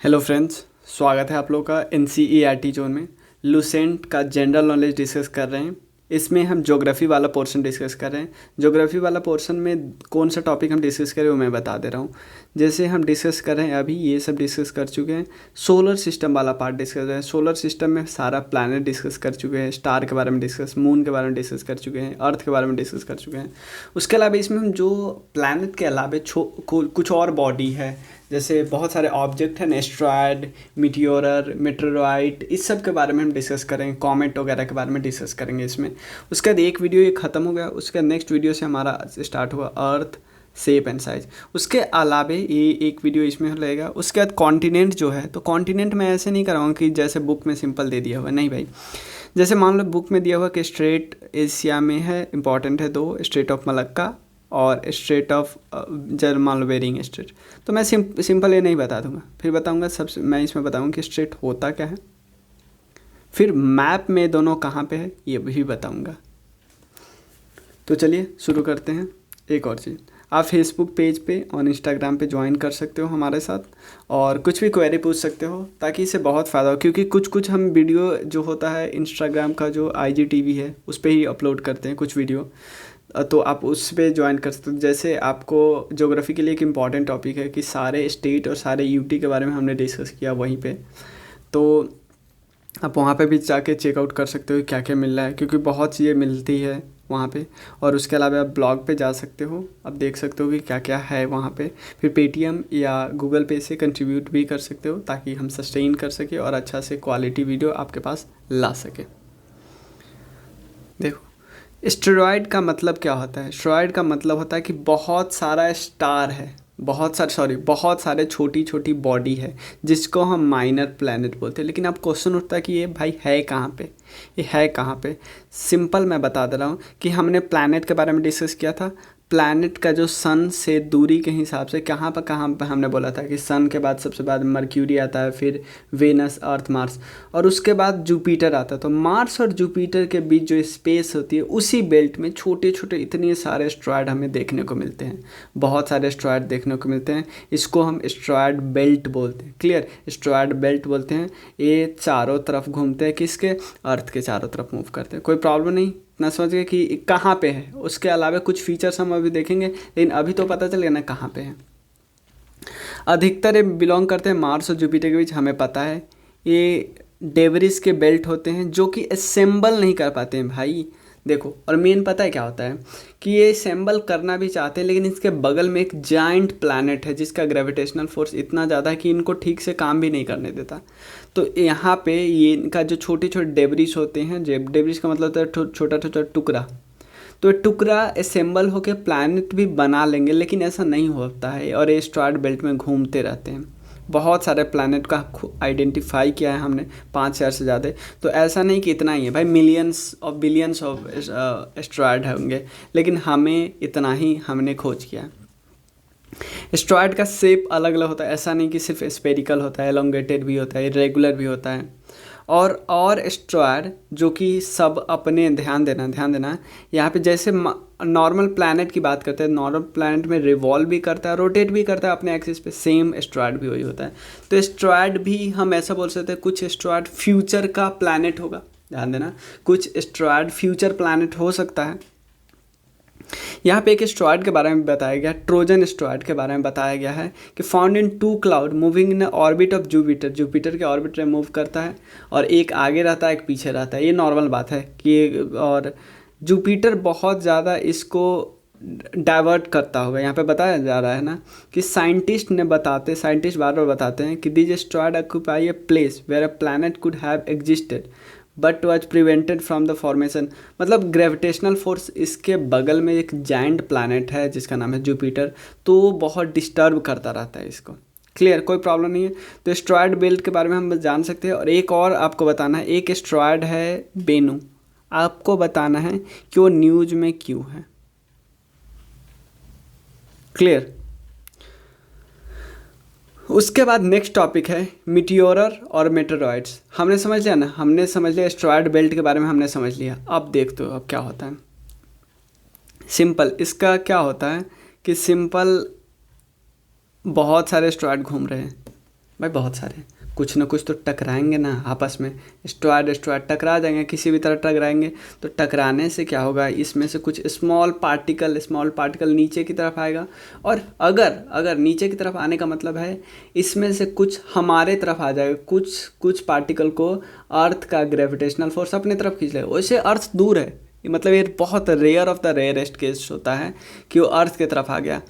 Hello friends, स्वागत है आप लोगों का एनसीईआरटी जोन में। लूसेंट का जनरल नॉलेज डिस्कस कर रहे हैं। इसमें हम ज्योग्राफी वाला पोर्शन डिस्कस कर रहे हैं। ज्योग्राफी वाला पोर्शन में कौन सा टॉपिक हम डिस्कस करें वो मैं बता दे रहा हूँ। जैसे हम डिस्कस कर रहे हैं अभी ये सब डिस्कस कर चुके हैं। सोलर सिस्टम वाला पार्ट डिस्कस कर रहे हैं। सोलर सिस्टम में सारा प्लैनेट डिस्कस कर चुके हैं, स्टार के बारे में डिस्कस, मून के बारे में डिस्कस कर चुके हैं, अर्थ के बारे में डिस्कस कर चुके हैं। उसके अलावा इसमें हम जो प्लैनेट के अलावा कुछ और बॉडी है, जैसे बहुत सारे ऑब्जेक्ट हैं, एस्ट्रॉयड, मीटियोरर, मेटेरोइड, इस सब के बारे में हम डिस्कस करेंगे। कॉमेट वगैरह के बारे में डिस्कस करेंगे इसमें। उसके बाद एक वीडियो ये ख़त्म हो गया, उसके बाद नेक्स्ट वीडियो से हमारा स्टार्ट हुआ अर्थ शेप एंड साइज। उसके अलावा ये एक वीडियो इसमें लगेगा। उसके बाद कॉन्टिनेंट जो है, तो कॉन्टिनेंट मैं ऐसे नहीं कराऊंगा कि जैसे बुक में सिंपल दे दिया हुआ, नहीं भाई। जैसे मान लो बुक में दिया हुआ कि स्ट्रेट एशिया में है, इंपॉर्टेंट है दो, स्ट्रेट ऑफ मलक्का और strait of German Bering strait. तो मैं सिंपल ये नहीं बता दूंगा, फिर बताऊंगा सबसे मैं इसमें बताऊंगा कि स्ट्रेट होता क्या है, फिर मैप में दोनों कहाँ पे है ये भी बताऊंगा। तो चलिए शुरू करते हैं। एक और चीज़, आप फेसबुक पेज पे और इंस्टाग्राम पे ज्वाइन कर सकते हो हमारे साथ, और कुछ भी क्वेरी पूछ सकते हो ताकि इससे बहुत फ़ायदा हो। क्योंकि कुछ हम वीडियो जो होता है इंस्टाग्राम का जो आईजीटीवी है उस पर ही अपलोड करते हैं कुछ वीडियो, तो आप उस पर ज्वाइन कर सकते हो। जैसे आपको ज्योग्राफी के लिए एक इम्पॉर्टेंट टॉपिक है कि सारे स्टेट और सारे यूटी के बारे में हमने डिस्कस किया वहीं पे, तो आप वहाँ पे भी जाके चेकआउट कर सकते हो क्या क्या मिल रहा है, क्योंकि बहुत चीज़ें मिलती है वहाँ पे। और उसके अलावा आप ब्लॉग पे जा सकते हो, आप देख सकते हो कि क्या क्या है वहाँ पे। फिर पेटीएम या गूगल पे से कंट्रीब्यूट भी कर सकते हो ताकि हम सस्टेन कर सके और अच्छा से क्वालिटी वीडियो आपके पास ला सके। देखो, एस्टेरॉयड का मतलब क्या होता है? एस्टेरॉयड का मतलब होता है कि बहुत सारा स्टार है, बहुत सारे छोटी छोटी बॉडी है जिसको हम माइनर प्लैनेट बोलते हैं। लेकिन अब क्वेश्चन उठता है कि ये भाई है कहाँ पे, ये है कहाँ पे? सिंपल मैं बता दे रहा हूँ कि हमने प्लैनेट के बारे में डिस्कस किया था। प्लैनेट का जो सन से दूरी के हिसाब से कहाँ पर हमने बोला था कि सन के बाद सबसे बाद मर्क्यूरी आता है, फिर वेनस, अर्थ, मार्स, और उसके बाद जुपिटर आता है। तो मार्स और जुपिटर के बीच जो स्पेस होती है उसी बेल्ट में छोटे छोटे इतने सारे एस्टेरॉयड हमें देखने को मिलते हैं। बहुत सारे एस्टेरॉयड देखने को मिलते हैं। इसको हम एस्टेरॉयड बेल्ट बोलते हैं। क्लियर? एस्टेरॉयड बेल्ट बोलते हैं। ये चारों तरफ घूमते हैं, किसके? अर्थ के चारों तरफ मूव करते हैं। कोई प्रॉब्लम नहीं, इतना समझ गए कि कहाँ पे है। उसके अलावा कुछ फीचर्स हम अभी देखेंगे, लेकिन अभी तो पता चल गया ना कहाँ पे है। अधिकतर ये बिलोंग करते हैं मार्स और जुपिटर के बीच, हमें पता है। ये डेवरिस के बेल्ट होते हैं जो कि असेंबल नहीं कर पाते हैं भाई। देखो, और मेन पता है क्या होता है कि ये असेंबल करना भी चाहते हैं, लेकिन इसके बगल में एक जाइंट प्लैनेट है जिसका ग्रेविटेशनल फोर्स इतना ज़्यादा है कि इनको ठीक से काम भी नहीं करने देता। तो यहाँ पे ये इनका जो छोटे छोटे डेब्रिस होते हैं, डेब्रिस का मतलब होता है छोटा छोटा टुकड़ा, तो टुकड़ा असेंबल होकर प्लैनेट भी बना लेंगे, लेकिन ऐसा नहीं होता है और ये एस्टेरॉयड बेल्ट में घूमते रहते हैं। बहुत सारे प्लैनेट का आइडेंटिफाई किया है हमने, 5,000 से ज़्यादा। तो ऐसा नहीं कि इतना ही है भाई, मिलियंस और बिलियंस ऑफ एस्टेरॉयड होंगे, लेकिन हमें इतना ही हमने खोज किया है। एस्टेरॉयड का शेप अलग अलग होता है, ऐसा नहीं कि सिर्फ स्फेरिकल होता है, एलोंगेटेड भी होता है, इरेगुलर भी होता है। और एस्टेरॉयड जो कि सब अपने ध्यान देना यहाँ पे, जैसे नॉर्मल प्लैनेट की बात करते हैं, नॉर्मल प्लैनेट में रिवॉल्व भी करता है, रोटेट भी करता है अपने एक्सिस पे, सेम एस्टेरॉयड भी वही होता है। तो एस्टेरॉयड भी हम ऐसा बोल सकते हैं, कुछ एस्टेरॉयड फ्यूचर का प्लैनेट होगा, ध्यान देना, कुछ एस्टेरॉयड फ्यूचर प्लैनेट हो सकता है। यहाँ पे एक एस्टेरॉयड के बारे में बताया गया, ट्रोजन एस्टेरॉयड के बारे में बताया गया है कि found in 2 cloud moving in orbit of Jupiter, Jupiter के ऑर्बिट में मूव करता है, और एक आगे रहता है एक पीछे रहता है। ये नॉर्मल बात है कि, और जुपिटर बहुत ज़्यादा इसको डाइवर्ट करता होगा। यहाँ पे बताया जा रहा है ना कि साइंटिस्ट बार बार बताते हैं कि this asteroid occupy a place where a planet could have existed but was prevented from the formation. मतलब ग्रेविटेशनल फोर्स, इसके बगल में एक जाइंट प्लैनेट है जिसका नाम है जुपिटर, तो वो बहुत डिस्टर्ब करता रहता है इसको। क्लियर? कोई प्रॉब्लम नहीं है। तो एस्टेरॉयड बेल्ट के बारे में हम जान सकते हैं। और एक और आपको बताना है, एक एस्टेरॉयड है बेनू, आपको बताना है कि वो न्यूज में क्यों है। क्लियर? उसके बाद नेक्स्ट टॉपिक है मीटियोरर और मेटेरॉइड्स। हमने समझ लिया ना, हमने समझ लिया एस्टेरॉयड बेल्ट के बारे में हमने समझ लिया। अब देखते हो अब क्या होता है। सिंपल इसका क्या होता है कि सिंपल बहुत सारे एस्टेरॉयड घूम रहे हैं, भाई बहुत सारे, कुछ ना कुछ तो टकराएंगे ना आपस में। एस्ट्रॉयड एस्ट्रॉयड टकरा जाएंगे, किसी भी तरह टकराएंगे। तो टकराने से क्या होगा, इसमें से कुछ स्मॉल पार्टिकल नीचे की तरफ आएगा। और अगर अगर नीचे की तरफ आने का मतलब है इसमें से कुछ हमारे तरफ आ जाएगा, कुछ कुछ पार्टिकल को अर्थ का ग्रेविटेशनल फोर्स अपने तरफ खींच लेगा। वैसे अर्थ दूर है, मतलब ये बहुत rare of the rarest case होता है कि वो अर्थ की तरफ आ गया,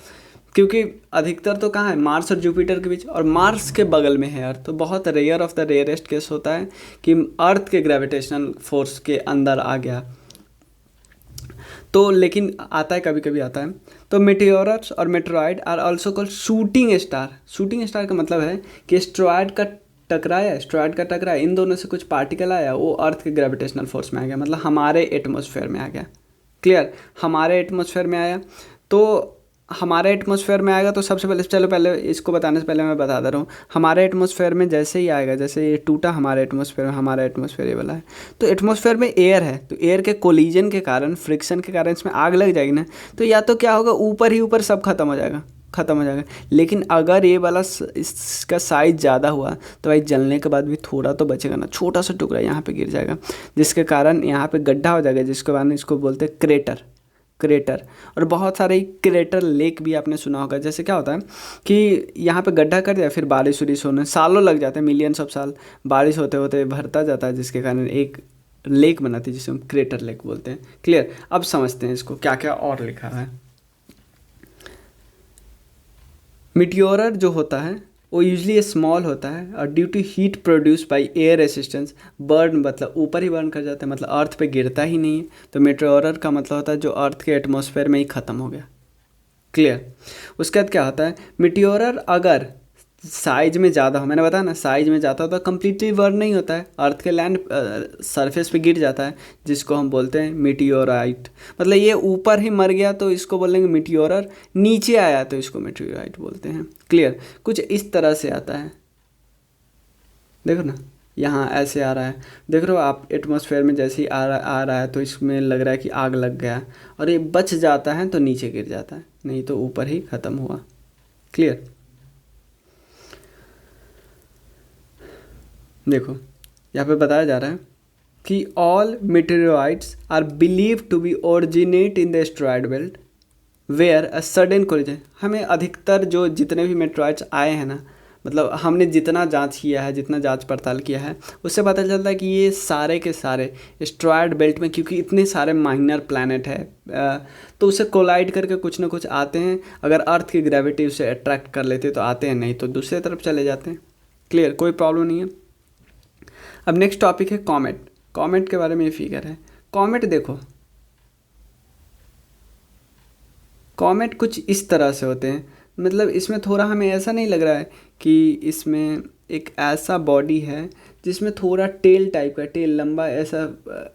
क्योंकि अधिकतर तो कहाँ है, मार्स और जुपिटर के बीच, और मार्स के बगल में है अर्थ। तो बहुत rare of the rarest case होता है कि अर्थ के ग्रेविटेशनल फोर्स के अंदर आ गया। तो लेकिन आता है, कभी कभी आता है। तो मेटेओरस और meteoroid are also called shooting star. Shooting star का मतलब है कि एस्ट्रॉयड का टकराया, इन दोनों से कुछ पार्टिकल आया, वो अर्थ के ग्रेविटेशनल फोर्स में आ गया, मतलब हमारे एटमॉस्फेयर में आ गया। क्लियर, हमारे एटमॉस्फेयर में आया। तो हमारे एटमॉस्फेयर में आएगा तो सबसे पहले, चलो पहले इसको बताने से पहले मैं बता दे रहा हूँ, हमारे एटमॉस्फेयर में जैसे ही आएगा, जैसे ये टूटा हमारे एटमॉस्फेयर में, हमारा एटमॉस्फेयर ये वाला है, तो एटमॉस्फेयर में एयर है, तो एयर के कोलिजन के कारण, फ्रिक्शन के कारण इसमें आग लग जाएगी ना, तो या तो क्या होगा, ऊपर ही ऊपर सब खत्म हो जाएगा। लेकिन अगर ये वाला इसका साइज ज़्यादा हुआ तो भाई जलने के बाद भी थोड़ा तो बचेगा ना, छोटा सा टुकड़ा यहाँ पे गिर जाएगा, जिसके कारण यहाँ पे गड्ढा हो जाएगा, जिसके बाद इसको बोलते हैं क्रेटर। और बहुत सारे क्रेटर लेक भी आपने सुना होगा। जैसे क्या होता है कि यहाँ पे गड्ढा कर दिया, फिर बारिश उरिश होने सालों लग जाते हैं, मिलियंस ऑफ साल, बारिश होते होते भरता जाता है, जिसके कारण एक लेक बनाती है जिसे हम क्रेटर लेक बोलते हैं। क्लियर, अब समझते हैं इसको क्या क्या और लिखा है। मिटियोरर जो होता है वो यूजली स्मॉल होता है, और due to heat produce by air resistance burn, मतलब ऊपर ही बर्न कर जाता है, मतलब अर्थ पे गिरता ही नहीं है। तो मेटेओरर का मतलब होता है जो अर्थ के एटमॉस्फेयर में ही ख़त्म हो गया। क्लियर, उसके बाद क्या होता है, मिटियोरर अगर साइज में ज़्यादा हो, मैंने बताया ना साइज में ज़्यादा होता है, कंप्लीटली बर्न नहीं होता है, अर्थ के लैंड सरफेस पे गिर जाता है, जिसको हम बोलते हैं मीटियोराइट। मतलब ये ऊपर ही मर गया तो इसको बोलेंगे मीटियोरर, नीचे आया तो इसको मीटियोराइट बोलते हैं। क्लियर, कुछ इस तरह से आता है, देखो ना यहाँ ऐसे आ रहा है, देख रहे हो आप, एटमॉस्फेयर में जैसे ही आ रहा है तो इसमें लग रहा है कि आग लग गया, और ये बच जाता है तो नीचे गिर जाता है, नहीं तो ऊपर ही ख़त्म हुआ। क्लियर, देखो यहाँ पे बताया जा रहा है कि all meteoroids are believe to be originate in the asteroid belt where a sudden collision. हमें अधिकतर जो जितने भी मेटेरोइड्स आए हैं ना, मतलब हमने जितना जांच किया है, जितना जांच पड़ताल किया है, उससे पता चलता है कि ये सारे के सारे एस्ट्रॉयड बेल्ट में, क्योंकि इतने सारे माइनर प्लैनेट है, तो उसे कोलाइड करके कुछ ना कुछ आते हैं। अगर अर्थ की ग्रेविटी उसे अट्रैक्ट कर लेती है तो आते हैं, नहीं तो दूसरी तरफ चले जाते हैं। क्लियर, कोई प्रॉब्लम नहीं है। अब नेक्स्ट टॉपिक है कॉमेट। कॉमेट के बारे में ये फिगर है। कॉमेट देखो, कॉमेट कुछ इस तरह से होते हैं, मतलब इसमें थोड़ा हमें ऐसा नहीं लग रहा है कि इसमें एक ऐसा बॉडी है जिसमें थोड़ा टेल टाइप का, टेल लंबा, ऐसा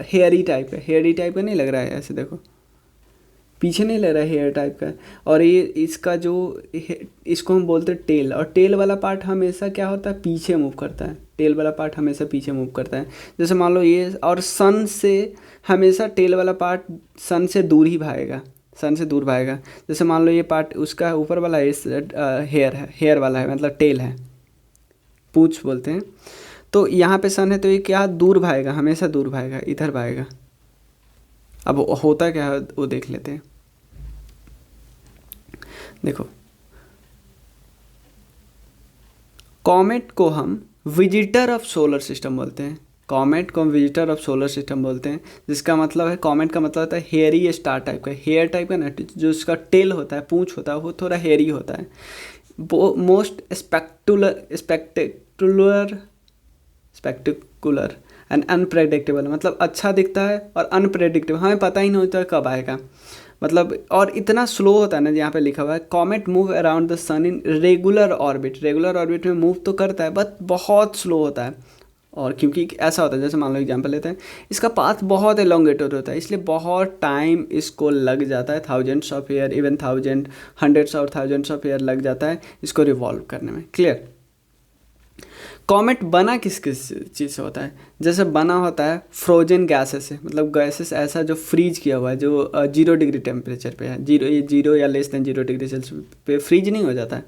हेयरी टाइप का नहीं लग रहा है, ऐसे देखो पीछे नहीं लग रहा है, हेयर टाइप का। और ये इसका जो, इसको हम बोलते हैं टेल, और टेल वाला पार्ट हमेशा क्या होता है, पीछे मूव करता है। टेल वाला पार्ट हमेशा पीछे मूव करता है। जैसे मान लो ये, और सन से हमेशा टेल वाला पार्ट सन से दूर ही भागेगा, सन से दूर भागेगा। जैसे मान लो ये पार्ट उसका ऊपर वाला हेयर है, हेयर वाला है, मतलब टेल है, पूंछ बोलते हैं। तो यहाँ पे सन है तो ये क्या दूर भागेगा, हमेशा दूर भागेगा, इधर भागेगा। अब होता क्या है वो देख लेते हैं। देखो, कॉमेट को हम विजिटर ऑफ सोलर सिस्टम बोलते हैं। कॉमेट को हम विजिटर ऑफ सोलर सिस्टम बोलते हैं, जिसका मतलब है, कॉमेट का मतलब होता है हेयरी स्टार टाइप का, हेयर टाइप का ना, जो उसका टेल होता है, पूंछ होता है, वो थोड़ा हेयरी होता है। वो मोस्ट स्पेक्टिकुलर एंड अनप्रेडिक्टेबल, मतलब अच्छा दिखता है और अनप्रेडिक्टेबल, हमें पता ही नहीं होता है कब आएगा, मतलब। और इतना स्लो होता है ना, यहाँ पे लिखा हुआ है comet move around the sun in regular orbit. Regular orbit में मूव तो करता है बट बहुत स्लो होता है। और क्योंकि ऐसा होता है, जैसे मान लो एग्जांपल लेते हैं, इसका पाथ बहुत एलोंगेटेड होता है, इसलिए बहुत टाइम इसको लग जाता है, thousands of year, even hundreds और थाउजेंड्स ऑफ ईयर लग जाता है इसको रिवॉल्व करने में। क्लियर, कॉमेट बना किस किस चीज़ से होता है, जैसे बना होता है फ्रोजन गैसेस से, मतलब गैसेस ऐसा जो फ्रीज किया हुआ है, जो 0 डिग्री टेम्परेचर पे है, जीरो या लेस देन 0 डिग्री सेल्सियस पे फ्रीज नहीं हो जाता है,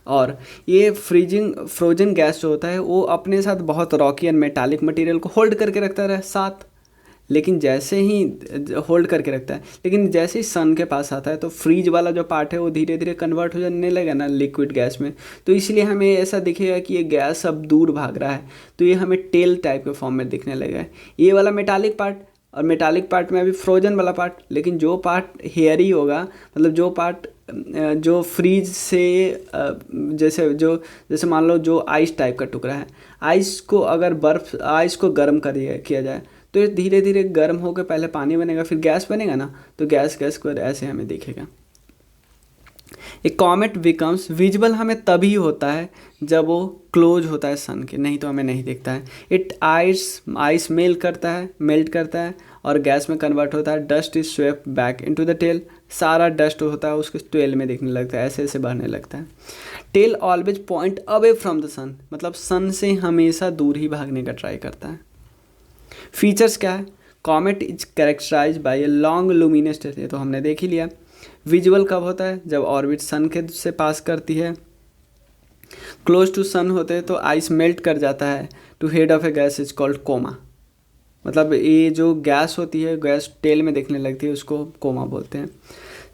और ये फ्रोजन गैस जो होता है वो अपने साथ बहुत रॉकी एंड मेटालिक मटेरियल को होल्ड करके रखता है साथ, लेकिन जैसे ही होल्ड करके रखता है, लेकिन जैसे ही सन के पास आता है तो फ्रीज वाला जो पार्ट है वो धीरे धीरे कन्वर्ट हो जाने लगेगा ना लिक्विड गैस में। तो इसलिए हमें ऐसा दिखेगा कि ये गैस अब दूर भाग रहा है, तो ये हमें टेल टाइप के फॉर्म में दिखने लगेगा। ये वाला मेटालिक पार्ट, और मेटालिक पार्ट में अभी फ्रोजन वाला पार्ट, लेकिन जो पार्ट हेयरी होगा, मतलब जो पार्ट जो फ्रीज से जैसे मान लो जो आइस टाइप का टुकड़ा है, आइस को अगर आइस को गर्म किया जाए तो ये धीरे धीरे गर्म होकर पहले पानी बनेगा फिर गैस बनेगा ना, तो गैस को ऐसे हमें दिखेगा। ए कॉमेट बिकम्स विजिबल हमें तभी होता है जब वो क्लोज होता है सन के, नहीं तो हमें नहीं दिखता है। इट आइस मेल्ट करता है और गैस में कन्वर्ट होता है। Dust is swept back into the tail, सारा डस्ट होता है उसके टेल में दिखने लगता है, ऐसे ऐसे बढ़ने लगता है। Tail always point away from the sun, मतलब सन से हमेशा दूर ही भागने का ट्राई करता है। फीचर्स क्या है? Comet is characterize by a long luminous tail, ये तो हमने देख ही लिया। विजुअल कब होता है? जब ऑर्बिट सन के से पास करती है। क्लोज टू सन होते हैं तो आइस मेल्ट कर जाता है। To head of a gas is called coma, मतलब ये जो गैस होती है, गैस टेल में दिखने लगती है, उसको कोमा बोलते हैं।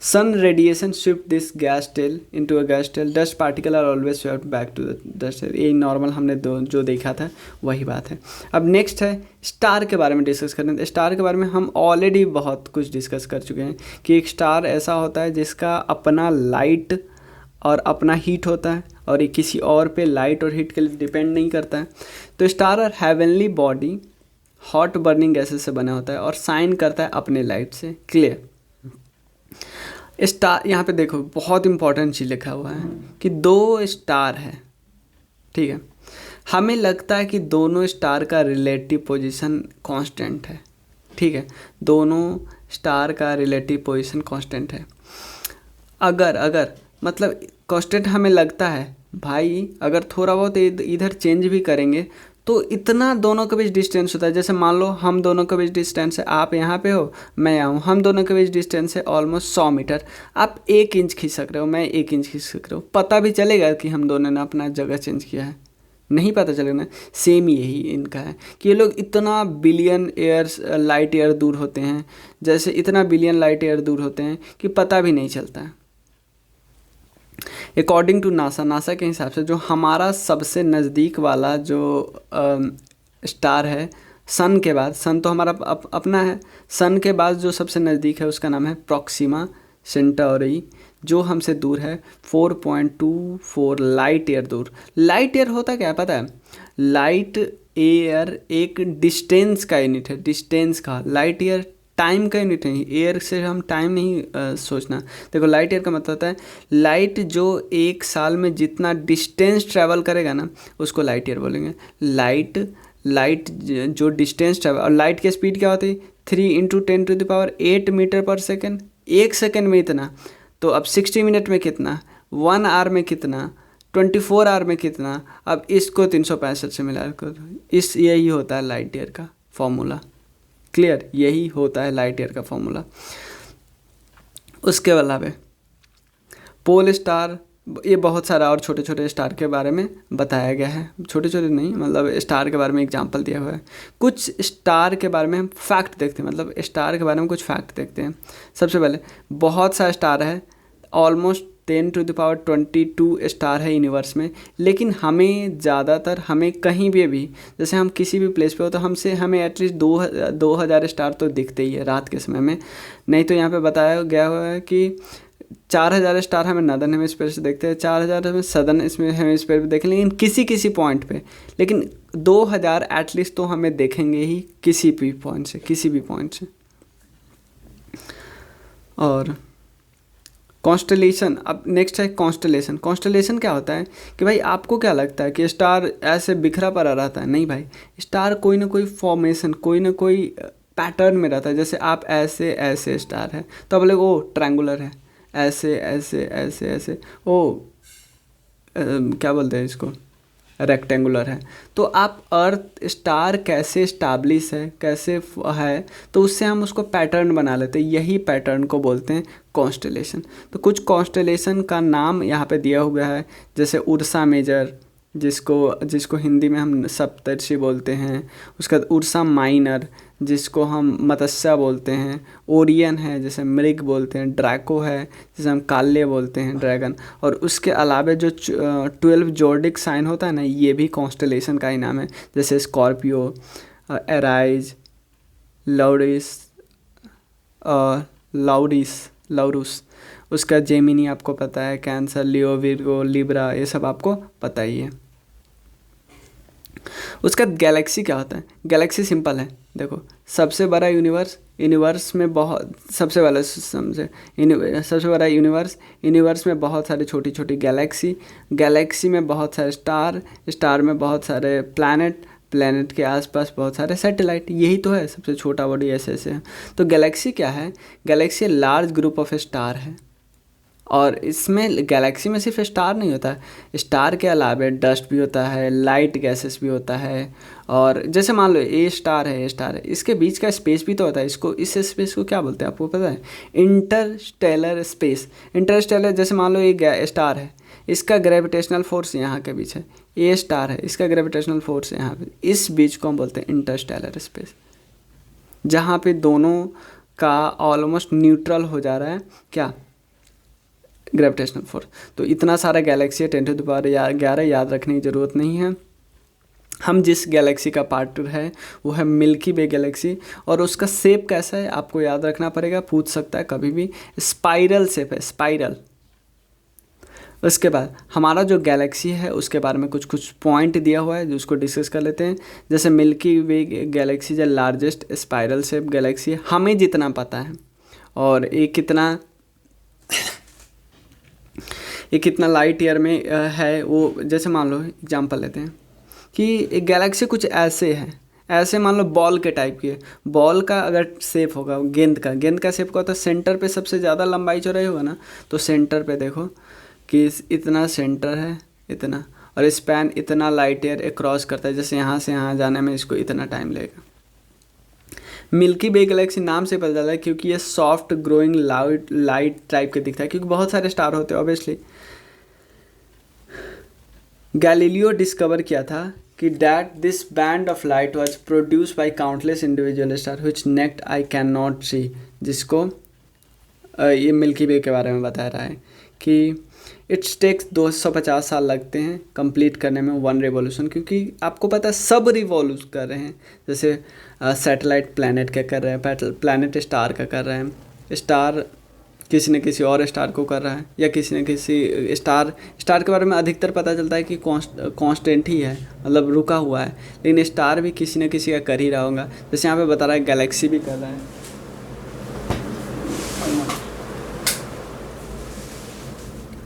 Sun radiation shift this gas tail into a gas tail, dust particle are always swept back to the dust tail. ये नॉर्मल हमने जो देखा था वही बात है। अब नेक्स्ट है स्टार के बारे में डिस्कस करने। स्टार के बारे में हम ऑलरेडी बहुत कुछ डिस्कस कर चुके हैं कि एक स्टार ऐसा होता है जिसका अपना लाइट और अपना हीट होता है और ये किसी और पे लाइट और हीट के लिए डिपेंड नहीं करता है। तो स्टार और heavenly body hot burning gases से बना होता है और शाइन करता है अपने लाइट से। क्लियर? स्टार, यहाँ पे देखो बहुत इंपॉर्टेंट चीज़ लिखा हुआ है कि 2 स्टार है, ठीक है। हमें लगता है कि दोनों स्टार का रिलेटिव पोजीशन कांस्टेंट है, ठीक है, दोनों स्टार का रिलेटिव पोजीशन कांस्टेंट है। अगर मतलब कांस्टेंट हमें लगता है भाई, अगर थोड़ा बहुत इधर चेंज भी करेंगे तो इतना दोनों के बीच डिस्टेंस होता है। जैसे मान लो हम दोनों के बीच डिस्टेंस है, आप यहाँ पे हो मैं यहाँ हूँ, हम दोनों के बीच डिस्टेंस है ऑलमोस्ट 100 मीटर। आप 1 इंच खींच सक रहे हो, मैं 1 इंच खींच सक रहा हूँ, पता भी चलेगा कि हम दोनों ने अपना जगह चेंज किया है? नहीं पता चलेगा ना। सेम यही इनका है कि ये लोग इतना बिलियन लाइट ईयर दूर होते हैं, जैसे इतना बिलियन लाइट ईयर दूर होते हैं कि पता भी नहीं चलता है। अकॉर्डिंग टू नासा के हिसाब से जो हमारा सबसे नज़दीक वाला जो स्टार है सन के बाद, सन तो हमारा अपना है, सन के बाद जो सबसे नज़दीक है उसका नाम है प्रॉक्सिमा सेंटाउरी, जो हमसे दूर है 4.24 लाइट ईयर दूर। लाइट ईयर होता क्या है पता है? लाइट ईयर एक डिस्टेंस का यूनिट है, डिस्टेंस का। लाइट ईयर टाइम का यूनिट नहीं, एयर से हम टाइम नहीं सोचना। देखो लाइट ईयर का मतलब होता है लाइट जो 1 साल में जितना डिस्टेंस ट्रैवल करेगा ना उसको लाइट ईयर बोलेंगे। लाइट जो डिस्टेंस ट्रैवल, और लाइट की स्पीड क्या होती है? 3 × 10⁸ मीटर पर सेकेंड। 1 सेकेंड में इतना, तो अब 60 मिनट में कितना, 1 आवर में कितना, 24 आवर में कितना। अब इसको 365 से मिला कर यही होता है लाइट ईयर का फॉर्मूला। क्लियर? यही होता है लाइट ईयर का फॉर्मूला। उसके अलावा पोल स्टार, ये बहुत सारा और छोटे छोटे स्टार के बारे में बताया गया है। छोटे छोटे नहीं, मतलब स्टार के बारे में एग्जांपल दिया हुआ है। कुछ स्टार के बारे में हम फैक्ट देखते हैं, मतलब स्टार के बारे में कुछ फैक्ट देखते हैं। सबसे पहले बहुत सारे स्टार है, ऑलमोस्ट 10⁻22 स्टार है यूनिवर्स में, लेकिन हमें कहीं भी जैसे हम किसी भी प्लेस पे हो तो हमें एटलीस्ट 2000 स्टार तो दिखते ही है रात के समय में। नहीं तो यहाँ पे बताया गया हुआ है कि 4000 स्टार हमें नॉर्दर्न हेमिस्फीयर से देखते हैं, 4000 हमें सदर्न हेमिस्फीयर पे देखें, लेकिन किसी पॉइंट पे, लेकिन 2000 एटलीस्ट तो हमें देखेंगे ही किसी भी पॉइंट से। और कॉन्स्टलेशन, अब नेक्स्ट है कॉन्स्टलेशन। कॉन्स्टलेशन क्या होता है कि भाई आपको क्या लगता है कि स्टार ऐसे बिखरा पड़ा रहता है? नहीं भाई, स्टार कोई ना कोई फॉर्मेशन, कोई ना कोई पैटर्न में रहता है। जैसे आप ऐसे स्टार है तो अब लोग वो ट्रायंगुलर है, ऐसे ऐसे ऐसे ऐसे, ओ क्या बोलते हैं इसको, रेक्टेंगुलर है। तो आप अर्थ स्टार कैसे इस्टाब्लिश है, कैसे है, तो उससे हम उसको पैटर्न बना लेते हैं, यही पैटर्न को बोलते हैं कॉन्स्टेलेशन। तो कुछ कॉन्स्टेलेशन का नाम यहाँ पे दिया हुआ है, जैसे उर्सा मेजर, जिसको हिंदी में हम सप्तर्षि बोलते हैं। उसका उर्सा माइनर, जिसको हम मत्स्य बोलते हैं। ओरियन है, जैसे मृग बोलते हैं। ड्रैको है, जैसे हम काल्य बोलते हैं, ड्रैगन। और उसके अलावा जो 12 जोडिक साइन होता है ना, ये भी कॉन्स्टेलेशन का ही नाम है, जैसे स्कॉर्पियो, एराइज, लौरिस, लाउरुस। उसका जेमिनी आपको पता है, कैंसर, लियो, विर्गो, लिब्रा, ये सब आपको पता ही है। उसका गैलेक्सी क्या होता है? गैलेक्सी सिंपल है, देखो सबसे बड़ा यूनिवर्स में बहुत सबसे बड़ा समझे सबसे बड़ा यूनिवर्स में बहुत सारी छोटी छोटी गैलेक्सी में बहुत सारे स्टार में बहुत सारे प्लैनेट के आसपास बहुत सारे सैटेलाइट, यही तो है सबसे छोटा बॉडी ऐसे है। तो गैलेक्सी क्या है? Galaxy large group of star है। और इसमें गैलेक्सी में सिर्फ स्टार नहीं होता है, स्टार के अलावा डस्ट भी होता है, लाइट गैसेस भी होता है। और जैसे मान लो ए स्टार है, इसके बीच का स्पेस भी तो होता है। इस स्पेस को क्या बोलते हैं आपको पता है? Interstellar space. इंटरस्टेलर, जैसे मान लो ये स्टार है, इसका ग्रेविटेशनल फोर्स यहाँ के बीच है। ए स्टार है, इसका ग्रेविटेशनल फोर्स यहाँ पे, इस बीच को हम बोलते हैं इंटरस्टेलर स्पेस, जहाँ पे दोनों का ऑलमोस्ट न्यूट्रल हो जा रहा है क्या? Gravitational force. तो इतना सारा गैलेक्सी है, 10⁻11 याद रखने की ज़रूरत नहीं है। हम जिस गैलेक्सी का पार्ट है वो है मिल्की वे गैलेक्सी। और उसका शेप कैसा है आपको याद रखना पड़ेगा, पूछ सकता है कभी भी। स्पाइरल शेप है, स्पाइरल। उसके बाद हमारा जो गैलेक्सी है उसके बारे में कुछ पॉइंट दिया हुआ है, जो उसको डिस्कस कर लेते हैं। जैसे मिल्की वे गैलेक्सी जो लार्जेस्ट स्पाइरल शेप गैलेक्सी है हमें जितना पता है, और ये कितना लाइट ईयर में है वो। जैसे मान लो एग्जांपल लेते हैं कि एक गैलेक्सी कुछ ऐसे है, ऐसे मान लो बॉल के टाइप की है। बॉल का अगर शेप होगा गेंद का शेप का, तो सेंटर पे सबसे ज़्यादा लंबाई चौड़ाई होगा ना। तो सेंटर पे देखो कि इतना सेंटर है, इतना, और स्पैन इतना लाइट ईयर क्रॉस करता है। जैसे यहाँ से यहाँ जाने में इसको इतना टाइम लगेगा। मिल्की वे गैलेक्सी नाम से पता चला है क्योंकि ये सॉफ्ट ग्रोइंग लाइट टाइप के दिखता है, क्योंकि बहुत सारे स्टार होते हैं ऑब्वियसली। गैलीलियो डिस्कवर किया था कि that this band of light was produced by countless individual star which naked eye can not see, जिसको ये मिल्की वे के बारे में बता रहा है कि इट्स टेक्स 250 साल लगते हैं कंप्लीट करने में 1 रिवॉल्यूशन। क्योंकि आपको पता है सब रिवॉल्यूशन कर रहे हैं, जैसे सैटेलाइट प्लैनेट का कर रहे हैं, प्लैनेट स्टार का कर रहे हैं, स्टार किसी न किसी और स्टार को कर रहा है, या किसी न किसी स्टार के बारे में अधिकतर पता चलता है कि कांस्टेंट ही है, मतलब रुका हुआ है। लेकिन स्टार भी किसी न किसी का कर ही रहा होगा। जैसे यहाँ पे बता रहा है गैलेक्सी भी कर रहा है।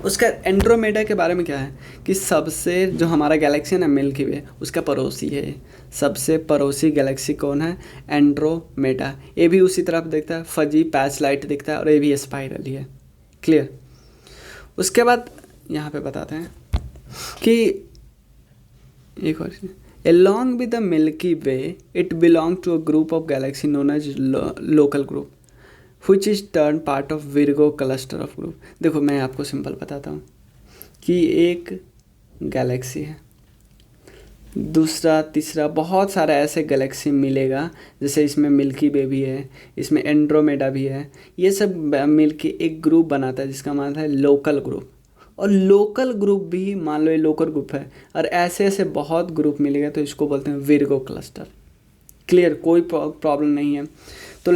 उसका एंड्रोमेडा के बारे में क्या है कि सबसे जो हमारा गैलेक्सी है ना मिल्की वे, उसका पड़ोसी है। सबसे पड़ोसी गैलेक्सी कौन है? एंड्रोमेडा। ये भी उसी तरफ दिखता है, फजी पैच लाइट दिखता है, और ये भी स्पाइरल ही है। क्लियर? उसके बाद यहाँ पे बताते हैं कि एक और along with the Milky Way it belongs to a group of galaxy known as local group which is turned part of Virgo cluster of group। देखो मैं आपको सिंपल बताता हूँ कि एक गैलेक्सी है, दूसरा तीसरा बहुत सारा ऐसे गैलेक्सी मिलेगा। जैसे इसमें मिल्की वे भी है, इसमें एंड्रोमेडा भी है, ये सब मिलके एक ग्रुप बनाता है जिसका मतलब है लोकल ग्रुप। और लोकल ग्रुप भी मान लो ये लोकल ग्रुप है, और ऐसे ऐसे बहुत ग्रुप मिलेगा तो इसको बोलते हैं विर्गो क्लस्टर। क्लियर? कोई प्रॉब्लम नहीं है। तो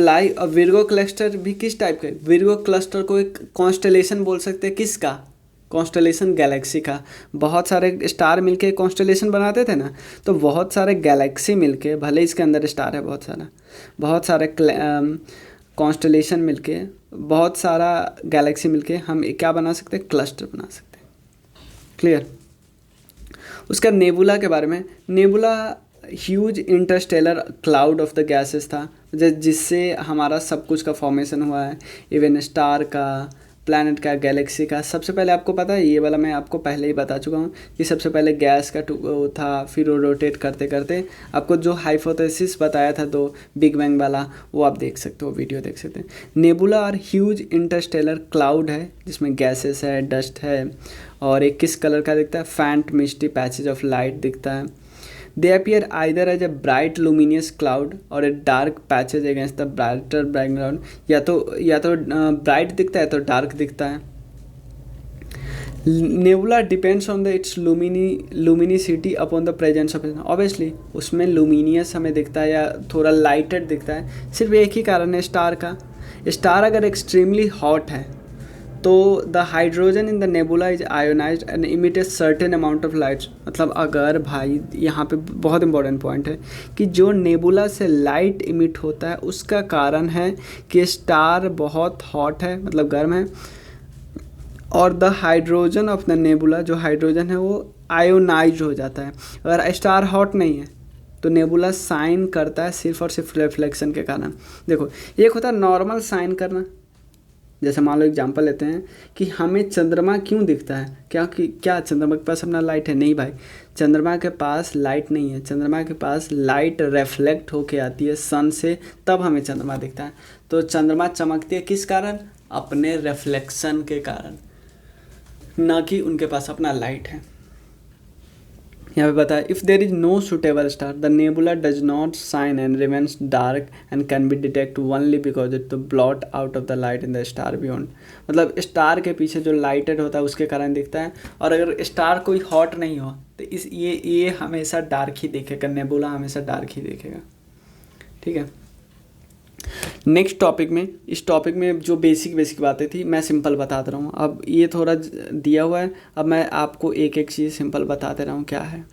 विर्गो क्लस्टर भी किस टाइप का? विर्गो क्लस्टर को एक कॉन्स्टेलेशन बोल सकते हैं। किसका? कॉन्स्टेलेशन गैलेक्सी का। बहुत सारे स्टार मिलके कॉन्स्टेलेशन बनाते थे ना, तो बहुत सारे गैलेक्सी मिलके, भले इसके अंदर स्टार है बहुत सारे कॉन्स्टेलेशन मिलके, बहुत सारा गैलेक्सी मिलके हम क्या बना सकते हैं? क्लस्टर बना सकते हैं। क्लियर? उसका नेबुला के बारे में, nebula huge Interstellar cloud of the gases था, जिससे हमारा सब कुछ का फॉर्मेशन हुआ है। इवन स्टार का, प्लैनेट का, गैलेक्सी का। सबसे पहले आपको पता है, ये वाला मैं आपको पहले ही बता चुका हूँ कि सबसे पहले गैस का वो था, फिर वो रोटेट करते करते आपको जो हाइपोथेसिस बताया था दो बिग बैंग वाला, वो आप देख सकते हो, वीडियो देख सकते हैं। नेबुला और ह्यूज इंटरस्टेलर क्लाउड है जिसमें गैसेस है, डस्ट है, और एक किस कलर का दिखता है, faint misty patches of light दिखता है। They appear either as a bright luminous cloud और a dark patches against the brighter background. या तो ब्राइट दिखता है तो डार्क दिखता है। Nebula depends on the its luminosity upon the presence of, obviously उसमें लुमिनियस हमें दिखता है या थोड़ा लाइटेड दिखता है, सिर्फ एक ही कारण है स्टार का। स्टार अगर एक्सट्रीमली हॉट है तो the hydrogen in the nebula is ionised and emitted certain amount of lights. मतलब अगर भाई यहाँ पे बहुत इंपॉर्टेंट पॉइंट है कि जो नेबुला से लाइट इमिट होता है उसका कारण है कि स्टार बहुत हॉट है, मतलब गर्म है, और the hydrogen of the nebula, जो हाइड्रोजन है वो आयोनाइज हो जाता है। अगर स्टार हॉट नहीं है तो नेबुला साइन करता है सिर्फ और सिर्फ रिफ्लेक्शन के कारण। देखो, एक होता है नॉर्मल साइन करना, जैसे मान लो एग्जांपल लेते हैं कि हमें चंद्रमा क्यों दिखता है, क्या चंद्रमा के पास अपना लाइट है? नहीं भाई, चंद्रमा के पास लाइट नहीं है, चंद्रमा के पास लाइट रिफ्लेक्ट होके आती है सन से, तब हमें चंद्रमा दिखता है। तो चंद्रमा चमकती है किस कारण? अपने रिफ्लेक्शन के कारण, ना कि उनके पास अपना लाइट है। यहाँ पे बताया, if there is no suitable star the nebula does not shine and remains dark and can be detect only because it blot out of the light in the star beyond. मतलब star के पीछे जो lighted होता है उसके कारण दिखता है, और अगर स्टार कोई हॉट नहीं हो तो ये हमेशा डार्क ही देखेगा, नेबुला हमेशा डार्क ही देखेगा। ठीक है, नेक्स्ट टॉपिक में, इस टॉपिक में जो बेसिक बातें थी मैं सिंपल बताता रहा हूँ। अब ये थोड़ा दिया हुआ है, अब मैं आपको एक एक चीज़ सिंपल बताते रहा हूँ क्या है।